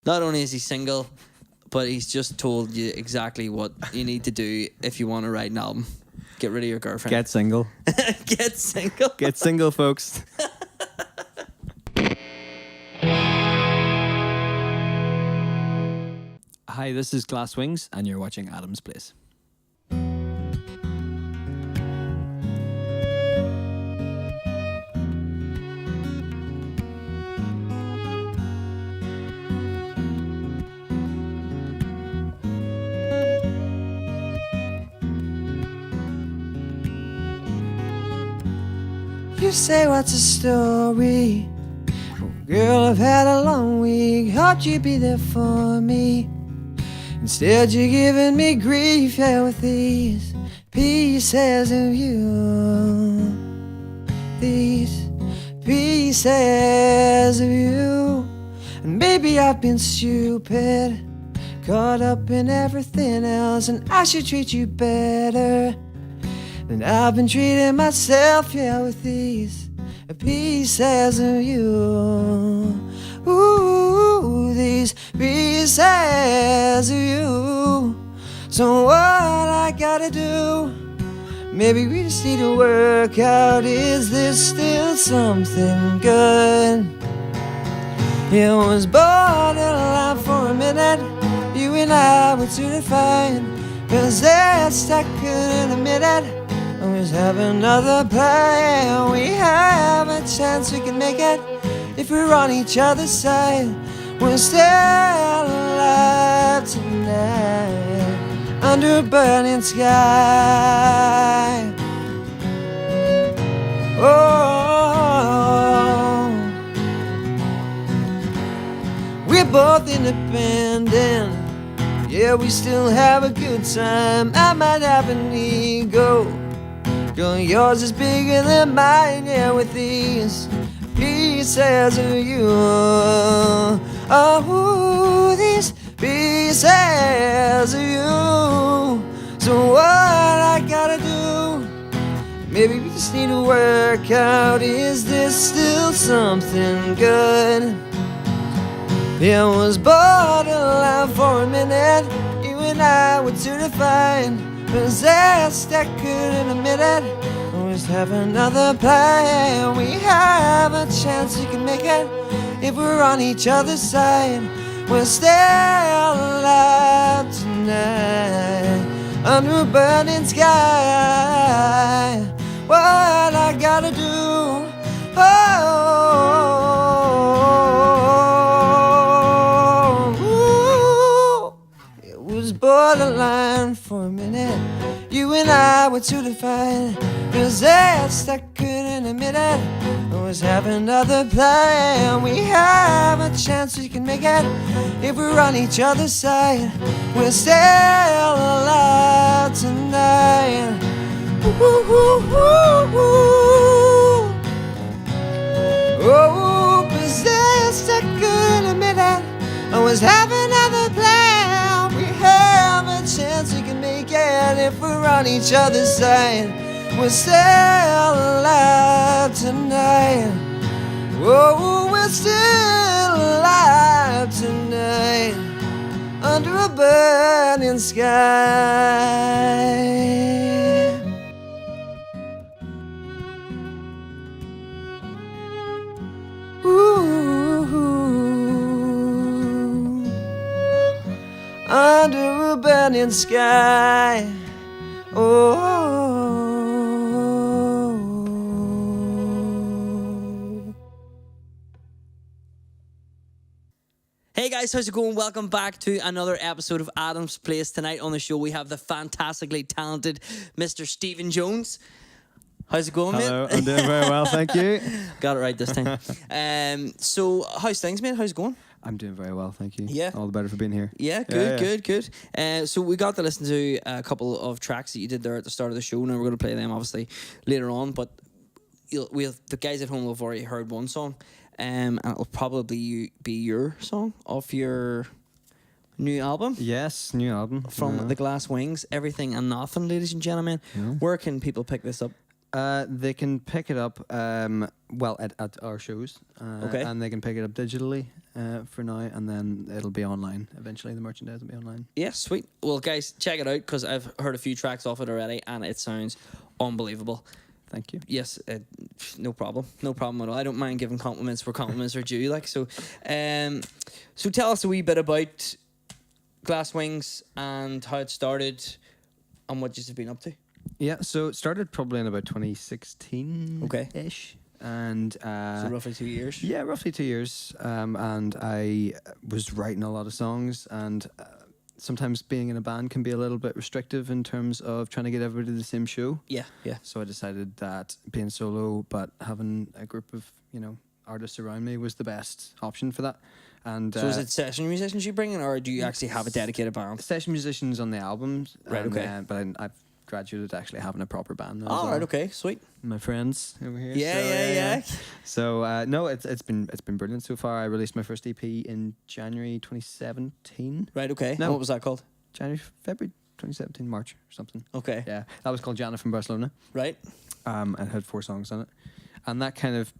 Not only is he single, but he's just told you exactly what you need to do if you want to write an album. Get rid of your girlfriend. Get single. Get single. Get single, folks. Hi, this is Glass Wings, and you're watching Adam's Place. You say what's the story? Oh, girl, I've had a long week. How'd you be there for me? Instead, you're giving me grief, yeah, with these pieces of you. These pieces of you. And maybe I've been stupid, caught up in everything else, and I should treat you better than I've been treating myself, yeah, with these pieces of you. Ooh, these pieces of you. So what I gotta do? Maybe we just need to work out, is this still something good? It was borderline for a minute. You and I were too defined, possessed, I couldn't admit it. Always have another plan. We have a chance, we can make it if we're on each other's side. We're still alive tonight under a burning sky. Oh, we're both independent. Yeah, we still have a good time. I might have an ego, girl, yours is bigger than mine, yeah, with these pieces of you. Oh, these pieces of you. So what I gotta do? Maybe we just need to work out, is this still something good? It was borderline for a minute. You and I were too defined, possessed, I couldn't admit it. Always have another plan. We have a chance, we can make it if we're on each other's side. We're still alive tonight under a burning sky. What I gotta do? Oh, it was borderline for a minute. You and I were too defined, possessed, I couldn't admit it. Always have another plan. We have a chance, we can make it if we're on each other's side. We're still alive tonight. Oh, possessed, I couldn't admit it. Always have another plan. We have a chance, we can make it if we're on each other's side. We're still alive tonight. Oh, we're still alive tonight under a burning sky. Ooh, under a burning sky. Oh. Hey guys, how's it going? Welcome back to another episode of Adam's Place. Tonight on the show we have the fantastically talented Mr. Stephen Jones. How's it going, Hello, mate? I'm doing very well, thank you. Got it right this time. So how's things, mate? How's it going? I'm doing very well, thank you. Yeah. All the better for being here. Yeah, good. So we got to listen to a couple of tracks that you did there at the start of the show. Now we're going to play them obviously later on, but the guys at home will have already heard one song, and it'll probably be your song off your new album. Yes, new album. From The Glass Wings, Everything and Nothing, ladies and gentlemen. Yeah. Where can people pick this up? They can pick it up, at our shows. Okay. And they can pick it up digitally for now, and then it'll be online. Eventually, the merchandise will be online. Yeah, sweet. Well, guys, check it out because I've heard a few tracks off it already, and it sounds unbelievable. Thank you. Yes, no problem at all. I don't mind giving compliments where compliments are due. Like so, so tell us a wee bit about Glass Wings and how it started, and what you've been up to. Yeah, so it started probably in about 2016. Okay. Ish. And So roughly 2 years. yeah, roughly 2 years. And I was writing a lot of songs, and sometimes being in a band can be a little bit restrictive in terms of trying to get everybody to the same show. Yeah, yeah. So I decided that being solo but having a group of, artists around me was the best option for that. And So is it session musicians you bring in, or do you actually have a dedicated band? session musicians on the albums. Right, and, okay. But I've graduated to actually having a proper band now. as Oh, well. right, okay, sweet. My friends over here. Yeah, so, yeah. So no, it's been brilliant so far. I released my first EP in January 2017. Right, okay. No. What was that called? February 2017, March or something. Okay. Yeah, that was called Jana from Barcelona. Right. It had 4 songs on it, and that kind of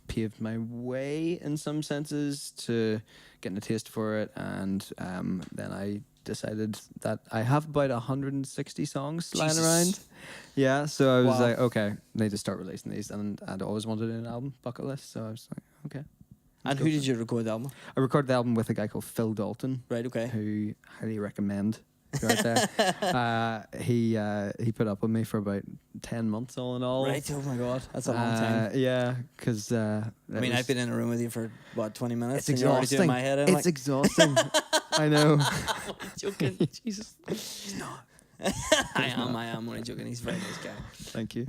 paved my way in some senses to getting a taste for it. And then I decided that I have about 160 songs lying Jesus. around. Yeah, so I was Wow. like, okay, I need to start releasing these, and I'd always wanted an album bucket list, so I was like, okay. And who did you record the album? I recorded the album with a guy called Phil Dalton, Right, okay. who highly recommend. If you're out there. He put up with me for about 10 months all in all. Right, oh my god, that's a long time. Yeah, because I mean, I've been in a room with you for, what, 20 minutes? It's and you're already exhausting. doing my head in, It's like, exhausting. I know. joking. Jesus. He's not. I am only joking. He's a very nice guy. Thank you.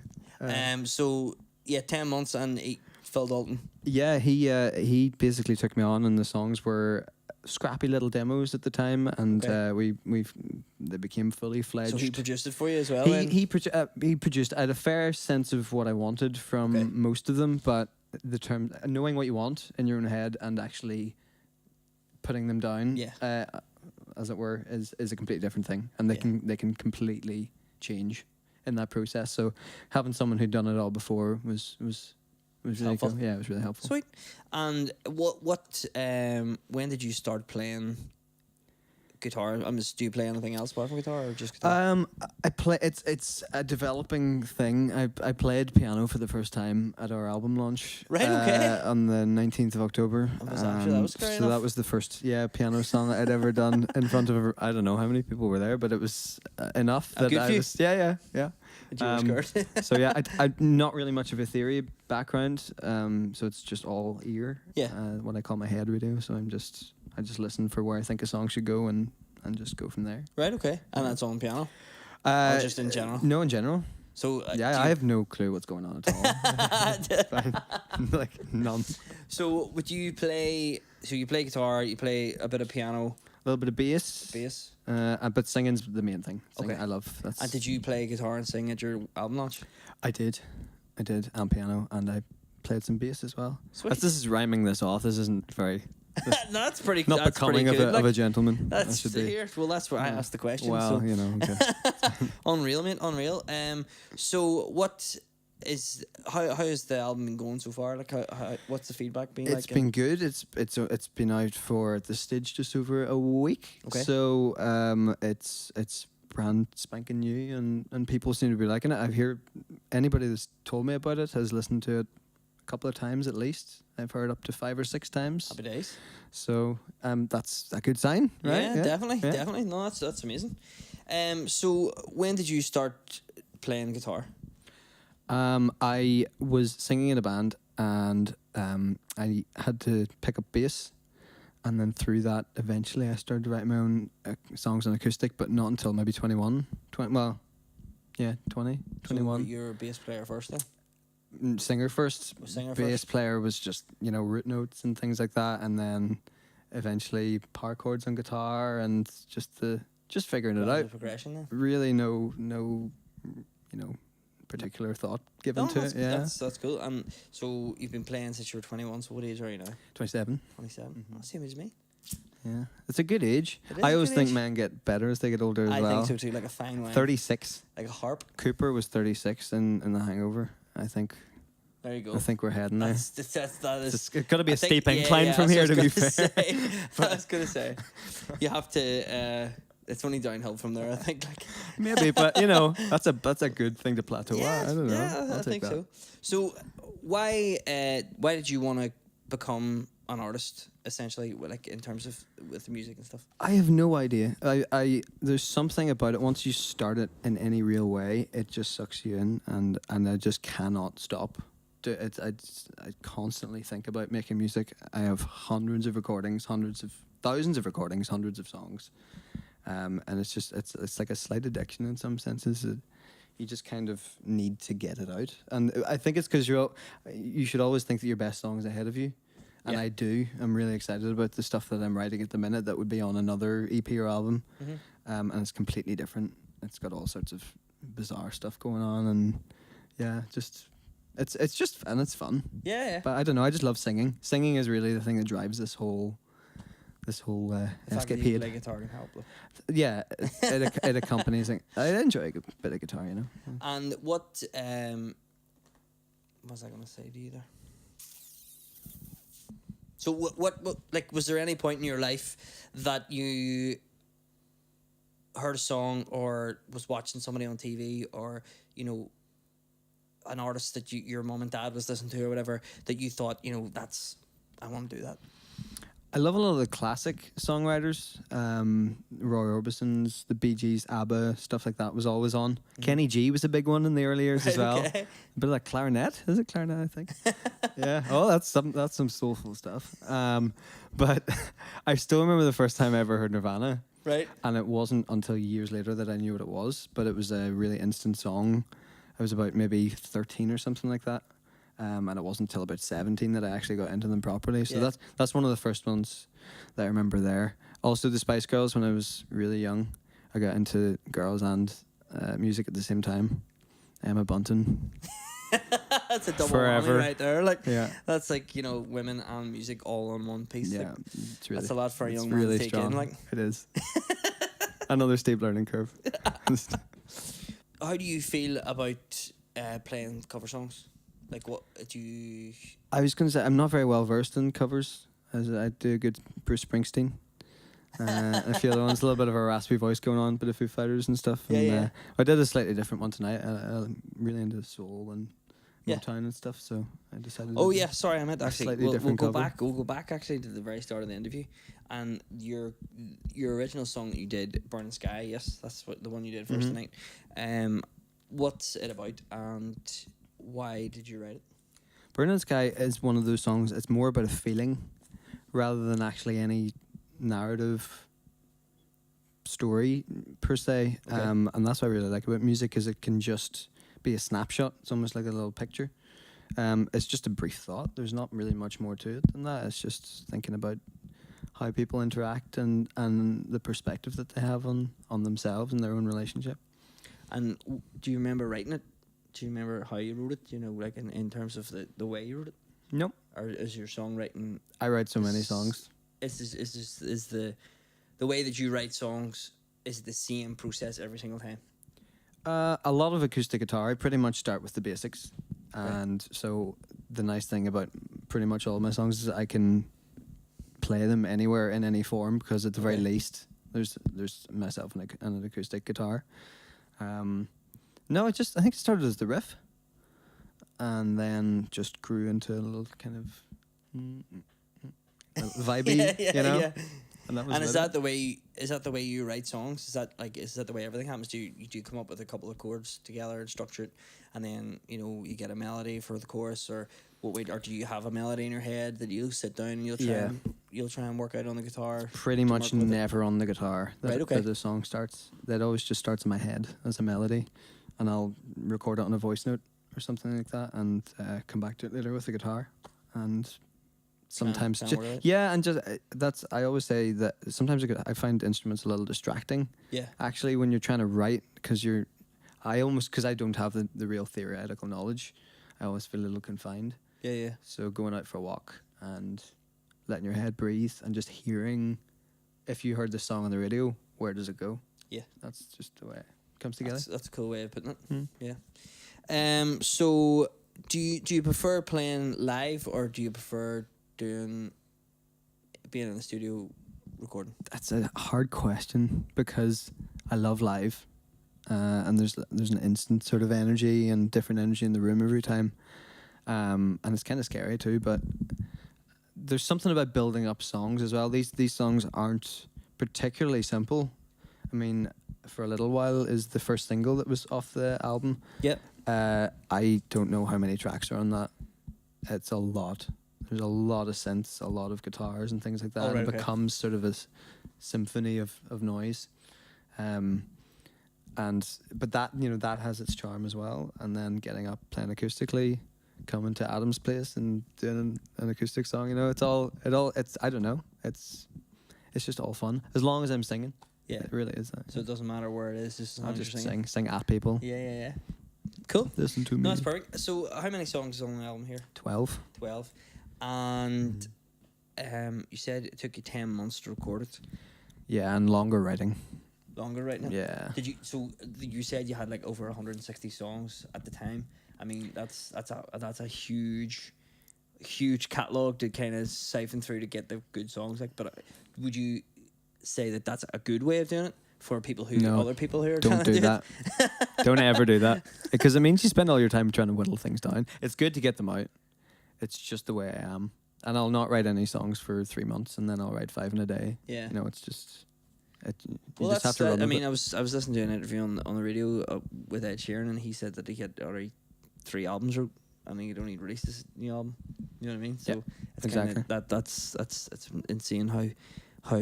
So, yeah, 10 months and Phil Dalton. Yeah, he basically took me on, and the songs were scrappy little demos at the time, and Okay. they became fully fledged. So he produced it for you as well? He then? he produced. I had a fair sense of what I wanted from Okay. most of them, but the term knowing what you want in your own head and actually putting them down, Yeah. as it were, is a completely different thing, and they can completely change in that process. So having someone who'd done it all before was really helpful. cool. Yeah, it was really helpful. Sweet. And when did you start playing guitar? Do you play anything else apart from guitar, or just guitar? I play. It's a developing thing. I played piano for the first time at our album launch. Right, okay. On the 19th of October. That was actually- that was scary So enough. that was the first piano song that I'd ever done in front of. I don't know how many people were there, but it was enough A that good I few. was. Yeah. You were scared. So yeah, I not really much of a theory background. So it's just all ear. Yeah. What I call my head radio. So I just listen for where I think a song should go and just go from there. Right, okay. And that's on piano? Or just in general? No, in general. So Yeah, I have no clue what's going on at all. Fine. Like none. So would you play? So you play guitar, you play a bit of piano, A little bit of bass. bass. But singing's the main thing. Singing, Okay. I love. That's. And did you play guitar and sing at your album launch? I did, and piano, and I played some bass as well. Sweet. This is rhyming this off. This isn't very No, that's pretty. not that's becoming pretty good. of a gentleman. I That's should be. here. Well, that's where I asked the question. Well, so. okay. Unreal, mate. Unreal. So what is how has the album been going so far? Like, how what's the feedback been like? It's been good. It's been out for at this stage just over a week. Okay. So it's brand spanking new, and people seem to be liking it. I've heard anybody that's told me about it has listened to it a couple of times at least. I've heard up to 5 or 6 times. Happy days. So that's a good sign, right? Yeah, definitely, Yeah. definitely. No, that's amazing. So when did you start playing guitar? I was singing in a band, and I had to pick up bass, and then through that, eventually, I started writing my own songs on acoustic, but not until maybe 21. 20, 21. So you're a bass player first then? Singer first. Singer Bass first. player was just, root notes and things like that, and then eventually power chords on guitar, and just figuring it Gradual out. progression then. Really no, particular thought given to it. Yeah, that's cool. And so you've been playing since you were 21. So what age are you now? 27. 27. Oh, same as me. Yeah, it's a good age. It is I a always good think age. men get better as they get older as I well. think so too. Like a fine wine. 36. Like a harp. Cooper was 36 in The Hangover, I think. There you go. I think we're heading there. That is. It's got to be I a think- steep yeah, incline yeah, from that's here, what I to was be gonna fair. say. I was gonna say, you have to. It's only downhill from there. I think. Like. Maybe, but that's a good thing to plateau at. I don't know. Yeah, I'll I take think that. so. So, why did you want to become an artist? Essentially, like in terms of with the music and stuff. I have no idea. I there's something about it. Once you start it in any real way, it just sucks you in, and I just cannot stop. I constantly think about making music. I have hundreds of recordings, thousands of recordings, hundreds of songs, and it's like a slight addiction in some senses. You just kind of need to get it out, and I think it's because you should always think that your best song is ahead of you. And Yeah. I do. I'm really excited about the stuff that I'm writing at the minute that would be on another EP or album. And it's completely different. It's got all sorts of bizarre stuff going on, and it's just fun. It's fun. Yeah. But I don't know. I just love singing. Singing is really the thing that drives this whole The fact that you escapade. play guitar can help. Though. Yeah, it accompanies it. I enjoy a bit of guitar, And what was I going to say to you there? So what like was there any point in your life that you heard a song or was watching somebody on TV or an artist that your mom and dad was listening to or whatever that you thought I want to do that? I love a lot of the classic songwriters. Roy Orbison's, the Bee Gees, ABBA, stuff like that was always on. Kenny G was a big one in the early years as well. Okay. A bit of like clarinet. Is it clarinet, I think? Yeah. Oh, that's some soulful stuff. But I still remember the first time I ever heard Nirvana. Right. And it wasn't until years later that I knew what it was. But it was a really instant song. I was about maybe 13 or something like that. And it wasn't until about 17 that I actually got into them properly. So Yeah. that's one of the first ones that I remember there. Also, the Spice Girls, when I was really young, I got into girls and music at the same time. Emma Bunton. That's a double Forever. whammy right there. Like Yeah. that's like women and music all in one piece. Yeah, Like, it's really, that's a lot for a it's young man really to take strong. in. Like, It is. Another steep learning curve. how do you feel about playing cover songs? Like, what do you? I was going to say, I'm not very well versed in covers. As I do a good Bruce Springsteen. I feel the one's a little bit of a raspy voice going on, bit of Foo Fighters and stuff. Yeah, And, yeah. I did a slightly different one tonight. I'm really into soul and Yeah. Motown and stuff, so I decided. Oh to yeah, sorry, I meant a actually. slightly We'll different go cover. back. We'll go back actually to the very start of the interview, and your original song that you did, "Burning Sky." Yes, that's the one you did 1st Mhm. tonight. What's it about, and why did you write it? Burning Sky is one of those songs. It's more about a feeling rather than actually any narrative story per se. Okay. And that's what I really like about music, is it can just be a snapshot. It's almost like a little picture. It's just a brief thought. There's not really much more to it than that. It's just thinking about how people interact and the perspective that they have on themselves and their own relationship. And do you remember writing it? Do you remember how you wrote it? Like in terms of the way you wrote it, Nope. or is your songwriting? I write so many Is- songs. Is the way that you write songs is the same process every single time? A lot of acoustic guitar. I pretty much start with the basics, Right. and so the nice thing about pretty much all of my songs is I can play them anywhere in any form, because at the very Okay. least there's myself and an acoustic guitar. No, I think it started as the riff, and then just grew into a little kind of vibey, yeah. And that was And is about that it. the way you write songs? Is that the way everything happens? Do you come up with a couple of chords together and structure it, and then you get a melody for the chorus, or or do you have a melody in your head that you'll sit down and you'll try and work out on the guitar? Pretty to much work with it? never on the guitar that, Right, okay. that the song starts. That always just starts in my head as a melody, and I'll record it on a voice note or something like that, and come back to it later with the guitar. And sometimes try and ju- work it out. yeah, and just I always say that sometimes I find instruments a little distracting. Yeah. Actually, when you're trying to write, because I don't have the real theoretical knowledge, I always feel a little confined. Yeah. So going out for a walk and letting your head breathe and just hearing, if you heard the song on the radio, where does it go? Yeah. That's just the way it comes together. That's a cool way of putting it. Hmm. Yeah. So do you prefer playing live, or do you prefer being in the studio recording? That's a hard question because I love live, and there's an instant sort of energy and different energy in the room every time, and it's kind of scary too. But there's something about building up songs as well. These songs aren't particularly simple. I mean, For a Little While is the first single that was off the album. Yep. I don't know how many tracks are on that. It's a lot. There's a lot of synths, a lot of guitars and things like that. Oh, right, and it okay. becomes sort of a symphony of noise. But that, that has its charm as well. And then getting up, playing acoustically, coming to Adam's place and doing an acoustic song, it's I don't know. It's just all fun. As long as I'm singing. Yeah. It really is that. So it doesn't matter where it is, just as long I'll as you're just singing. sing at people. Yeah. Cool. Listen to me. No, that's perfect. So how many songs is on the album here? 12. 12. And you said it took you 10 months to record it. Yeah, and longer writing. Longer right now? Yeah. You said you had like over 160 songs at the time. I mean, that's a huge catalog to kind of siphon through to get the good songs. Like, but would you say that that's a good way of doing it for people who other people who are don't trying to do do that. Don't ever do that, because it means you spend all your time trying to whittle things down. It's good to get them out. It's just the way I am, and I'll not write any songs for 3 months, and then I'll write 5 in a day. Yeah. It's just. Well, just have to run I with mean, it. I was listening to an interview on the radio with Ed Sheeran, and he said that he had already 3 albums wrote, and he'd only released this new album. You know what I mean? So it's exactly. that's it's insane how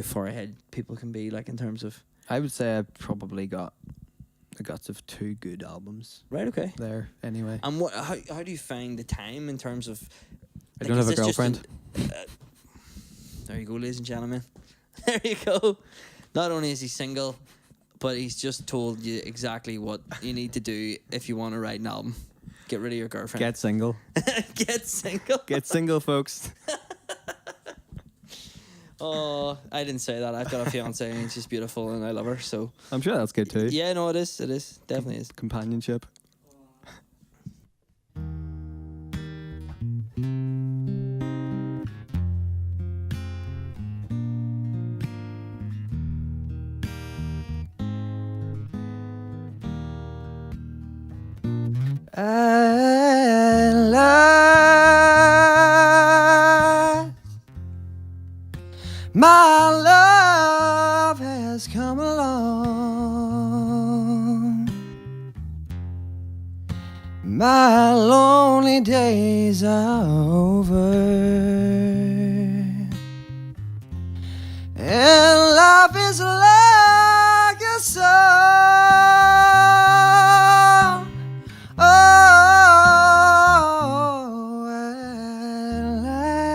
far ahead people can be, like in terms of. I would say I probably got the guts of 2 good albums Right. Okay. there. Anyway, And how do you find the time in terms of? I don't have is a this just girlfriend. there you go, ladies and gentlemen. There you go. Not only is he single, but he's just told you exactly what you need to do if you want to write an album. Get rid of your girlfriend. Get single. Get single. Get single, folks. Oh, I didn't say that. I've got a fiance and she's beautiful and I love her. So I'm sure that's good too. yeah, no, it is. It is. Definitely is. Companionship. At last, my love has come along. My lonely days are over, and life is like a song. Oh, at last,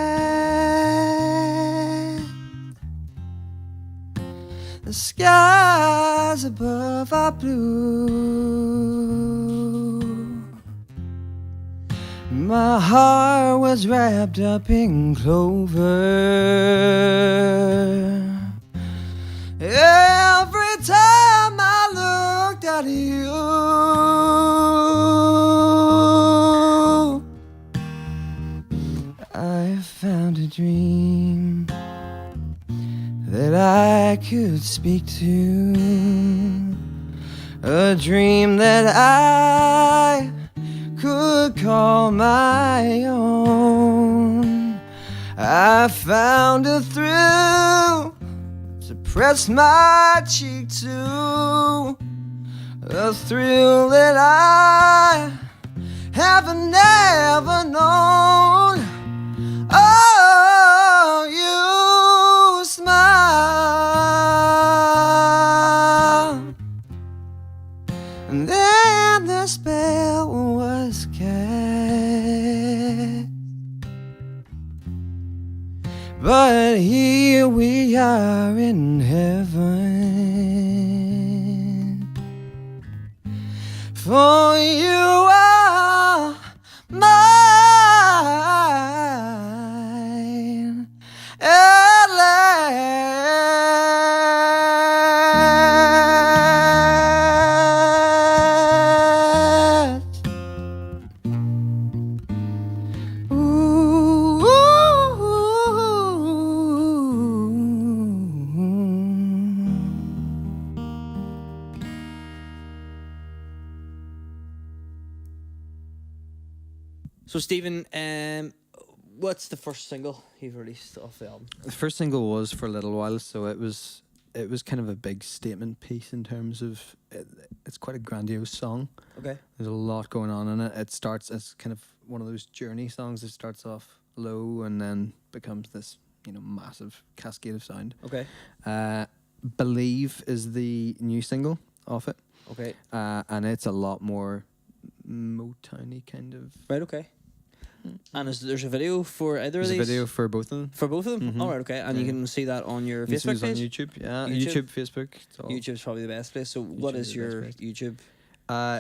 the skies above are blue. My heart was wrapped up in clover. Every time I looked at you, I found a dream that I could speak to, a dream that I could call my own. I found a thrill to press my cheek to, a thrill that I have never known. Oh, you smile, and then the spell was cast. But here we are in heaven, for you are mine at last. So Stephen, what's the first single you've released off the album? The first single was For a Little While, so it was kind of a big statement piece in terms of it's quite a grandiose song. Okay. There's a lot going on in it. It starts as kind of one of those journey songs. It starts off low and then becomes this, massive cascade of sound. Okay. Believe is the new single off it. Okay. And it's a lot more Motowny kind of. Right. Okay. And there's a video for either There's of a these? video for both of them. For both of them? Mhm. All right. Okay. And you Yeah. can see that on your This Facebook is on page. YouTube. Yeah, YouTube? YouTube, Facebook. It's all- YouTube's probably the best place. So what YouTube is is the best your place. YouTube?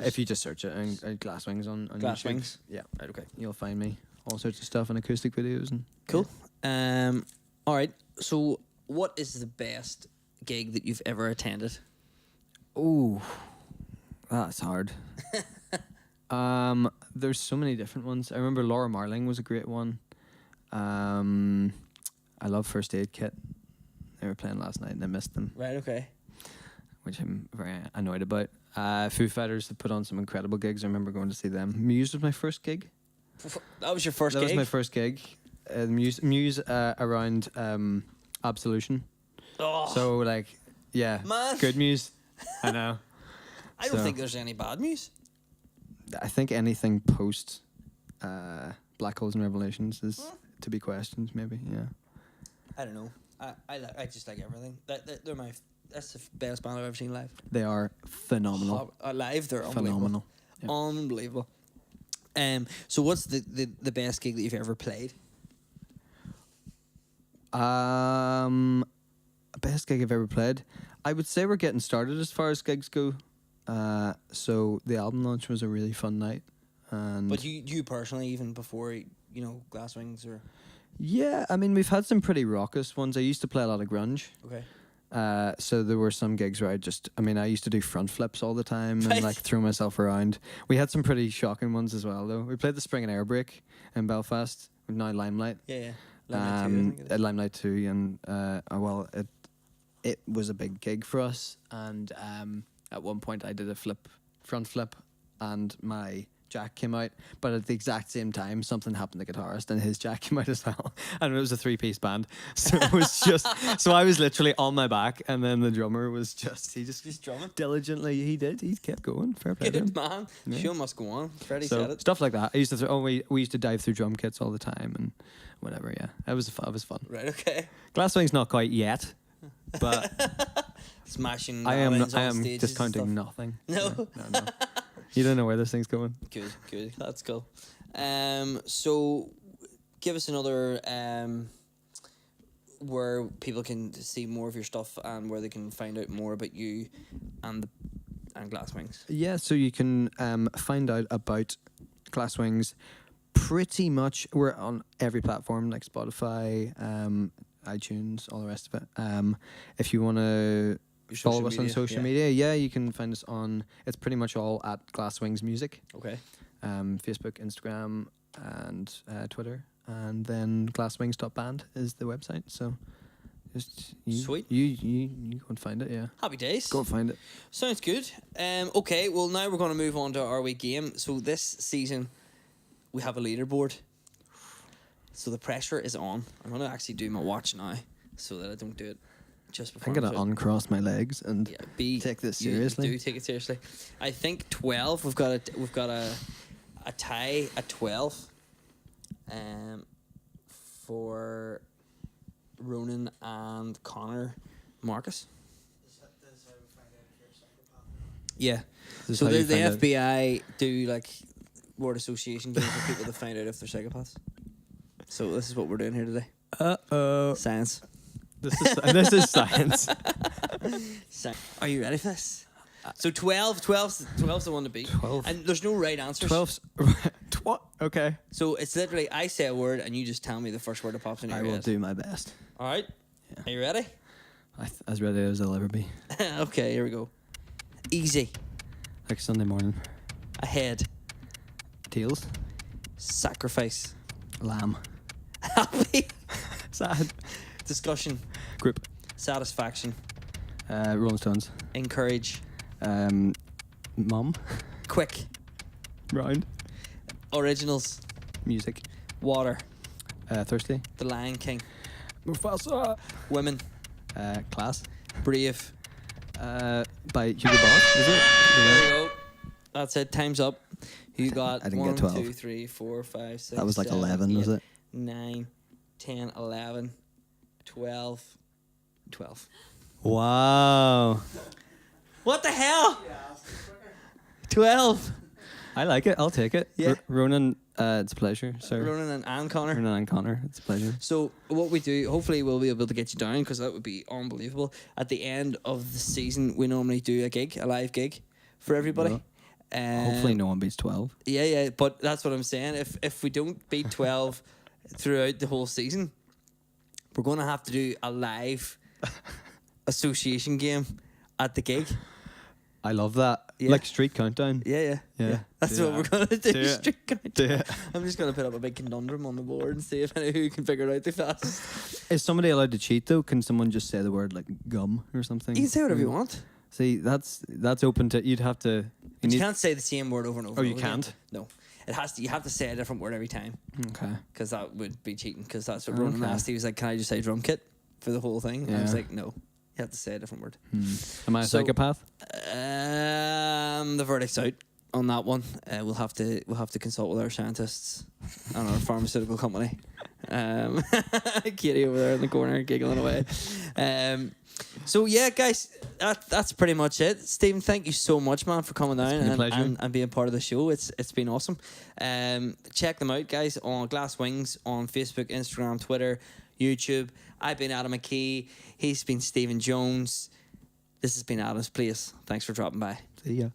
If you just search it and Glass Wings on Glass YouTube, Wings? yeah, Right. Okay. you'll find me. All sorts of stuff and acoustic videos and Cool. All right. So what is the best gig that you've ever attended? Oh, that's hard. There's so many different ones. I remember Laura Marling was a great one. I love First Aid Kit. They were playing last night and I missed them, Right. Okay. which I'm very annoyed about. Foo Fighters have put on some incredible gigs. I remember going to see them. Muse was my first gig. That was your first That gig? was my first gig. Muse around Absolution. Oh, So like, yeah, man. good Muse. I know. I don't so- think there's any bad news. I think anything post Black Holes and Revelations is to be questioned. Maybe, yeah. I don't know. I just like everything. They're that's the best band I've ever seen live. They are phenomenal. Live, they're unbelievable. Phenomenal. Yeah. Unbelievable. So what's the best gig that you've ever played? Best gig I've ever played. I would say we're getting started as far as gigs go. So the album launch was a really fun night, and But you personally, even before Glass Wings or yeah, I mean we've had some pretty raucous ones. I used to play a lot of grunge. okay. So there were some gigs where I used to do front flips all the time Right. and like throw myself around. We had some pretty shocking ones as well though. We played the Spring and Air Break in Belfast. We've now Limelight. Yeah. Limelight 2, I think it is. At Limelight 2 and it was a big gig for us, and at one point I did a front flip and my jack came out, but at the exact same time something happened to the guitarist and his jack came out as well, and it was a 3-piece band, so it was just so I was literally on my back, and then the drummer was just drumming. diligently he kept going. Fair play to him. Good man. Yeah. Show must go on. Freddie So said it. stuff like that. I used to we used to dive through drum kits all the time and whatever. Yeah, it was fun. Right. Okay. Glasswing's not quite yet, but Smashing. I violins on am stages and discounting stuff. nothing. No. No. You don't know where this thing's going. Good. That's cool. So give us another where people can see more of your stuff and where they can find out more about you and Glass Wings. Yeah, so you can find out about Glasswings. Pretty much, we're on every platform like Spotify, iTunes, all the rest of it. If you want to Your follow social us on media, social yeah. media, yeah, you can find us on. It's pretty much all at Glasswings Music. Okay. Facebook, Instagram, and Twitter, and then glasswings.band is the website. So just Sweet. You go and find it. Yeah, Happy days. go and find it. Sounds good. Okay, well now we're going to move on to our week game. So this season we have a leaderboard. So the pressure is on. I'm going to actually do my watch now so that I don't do it just before. I'm gonna fit. uncross my legs and take this you seriously. do take it seriously. I think 12. We've got a tie at 12. For Ronan and Connor Marcus. Yeah. This is So how you the find out. FBI do like word association games for people to find out if they're psychopaths. So this is what we're doing here today. Science. This is science. Are you ready for this? So 12's the one to beat. 12. And there's no right answers. 12. What? Okay. So it's literally I say a word and you just tell me the first word that pops in your I head. will do my best. All right. Yeah. Are you ready? As ready as I'll ever be. Okay, here we go. Easy. Like Sunday morning. Ahead. Tails. Sacrifice. Lamb. Happy. Sad. Discussion. Group. Satisfaction. Rolling Stones. Encourage. Mum. Quick. Round. Originals. music. Water. Thirsty. The Lion King. Mufasa. Women. Class. Brave. By Hugo Boss, is it? There you go. That's it. Time's up. You got I didn't 1, get 12. 2, 3, 4, 5, 6. That was like 7, 11, was 8, it? 9, 10, 11, 12. 12. Wow. What the hell? 12. I like it. I'll take it. Yeah. Ronan, it's a pleasure, sir. Ronan and Anne Connor. Ronan and Connor, it's a pleasure. So what we do, hopefully we'll be able to get you down because that would be unbelievable. At the end of the season, we normally do a live gig for everybody. Hopefully no one beats 12. Yeah, but that's what I'm saying. If we don't beat 12 throughout the whole season, we're going to have to do a live association game at the gig. I love that. Yeah. Like Street Countdown. Yeah. That's Do what we're that. going to do. Do it. Street countdown. Do it. I'm just going to put up a big conundrum on the board and see if who can figure it out the fastest. Is somebody allowed to cheat though? Can someone just say the word like gum or something? You can say whatever you want. See, that's open to. You'd have to. But you can't say the same word over and over. Oh, you and over again. can't? No, it has to. You have to say a different word every time Okay. because that would be cheating. Because that's what Ronan Okay. asked. He was like, "Can I just say drum kit for the whole thing?" And I was Yeah. like, "No, you have to say a different word." Am I a So- psychopath? The verdict's out on that one. We'll have to consult with our scientists and our pharmaceutical company. Katie over there in the corner giggling away. So yeah, guys, that's pretty much it. Stephen, thank you so much, man, for coming down been a pleasure. and being part of the show. It's been awesome. Check them out, guys, on Glass Wings on Facebook, Instagram, Twitter, YouTube. I've been Adam McKee. He's been Stephen Jones. This has been Adam's Place. Thanks for dropping by. See ya.